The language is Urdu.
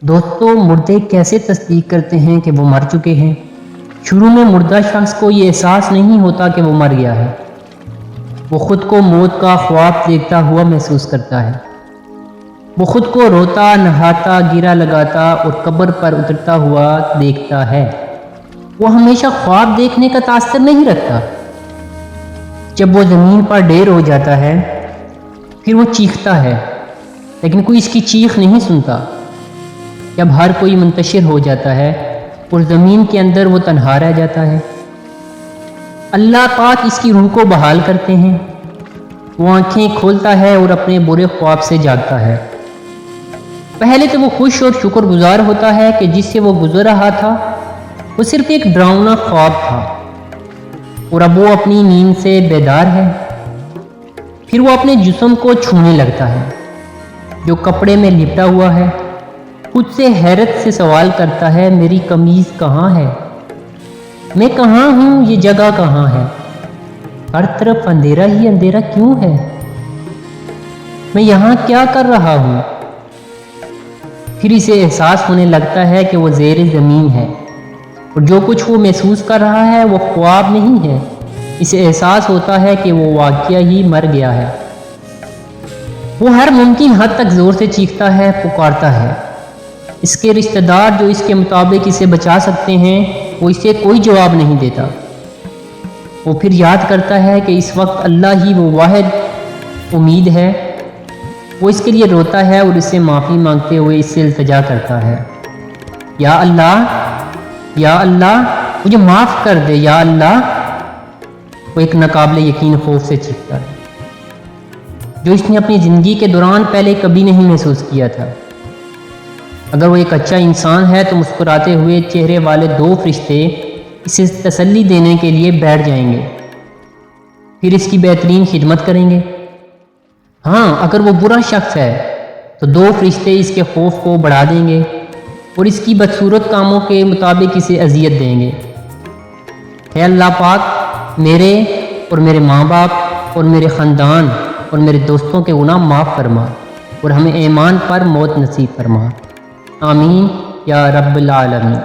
دوستوں، مردے کیسے تصدیق کرتے ہیں کہ وہ مر چکے ہیں؟ شروع میں مردہ شخص کو یہ احساس نہیں ہوتا کہ وہ مر گیا ہے۔ وہ خود کو موت کا خواب دیکھتا ہوا محسوس کرتا ہے۔ وہ خود کو روتا، نہاتا، گیرا لگاتا اور قبر پر اترتا ہوا دیکھتا ہے۔ وہ ہمیشہ خواب دیکھنے کا تاثر نہیں رکھتا۔ جب وہ زمین پر ڈھیر ہو جاتا ہے پھر وہ چیختا ہے، لیکن کوئی اس کی چیخ نہیں سنتا۔ جب ہر کوئی منتشر ہو جاتا ہے اور زمین کے اندر وہ تنہا رہ جاتا ہے، اللہ پاک اس کی روح کو بحال کرتے ہیں۔ وہ آنکھیں کھولتا ہے اور اپنے برے خواب سے جاگتا ہے۔ پہلے تو وہ خوش اور شکر گزار ہوتا ہے کہ جس سے وہ گزر رہا تھا وہ صرف ایک ڈراؤنا خواب تھا، اور اب وہ اپنی نیند سے بیدار ہے۔ پھر وہ اپنے جسم کو چھونے لگتا ہے جو کپڑے میں لپٹا ہوا ہے۔ خود سے حیرت سے سوال کرتا ہے، میری قمیض کہاں ہے؟ میں کہاں ہوں؟ یہ جگہ کہاں ہے؟ ہر طرف اندھیرا ہی اندھیرا کیوں ہے؟ میں یہاں کیا کر رہا ہوں؟ پھر اسے احساس ہونے لگتا ہے کہ وہ زیر زمین ہے، اور جو کچھ وہ محسوس کر رہا ہے وہ خواب نہیں ہے۔ اسے احساس ہوتا ہے کہ وہ واقعہ ہی مر گیا ہے۔ وہ ہر ممکن حد تک زور سے چیختا ہے، پکارتا ہے۔ اس کے رشتہ دار جو اس کے مطابق اسے بچا سکتے ہیں وہ اسے کوئی جواب نہیں دیتا۔ وہ پھر یاد کرتا ہے کہ اس وقت اللہ ہی وہ واحد امید ہے۔ وہ اس کے لیے روتا ہے اور اس سے معافی مانگتے ہوئے اس سے التجا کرتا ہے، یا اللہ مجھے معاف کر دے، یا اللہ۔ وہ ایک ناقابل یقین خوف سے چیختا ہے جو اس نے اپنی زندگی کے دوران پہلے کبھی نہیں محسوس کیا تھا۔ اگر وہ ایک اچھا انسان ہے تو مسکراتے ہوئے چہرے والے دو فرشتے اسے تسلی دینے کے لیے بیٹھ جائیں گے، پھر اس کی بہترین خدمت کریں گے۔ ہاں، اگر وہ برا شخص ہے تو دو فرشتے اس کے خوف کو بڑھا دیں گے اور اس کی بدصورت کاموں کے مطابق اسے اذیت دیں گے۔ اے اللہ پاک، میرے اور میرے ماں باپ اور میرے خاندان اور میرے دوستوں کے گناہ معاف فرما اور ہمیں ایمان پر موت نصیب فرما۔ آمین یا رب العالمین۔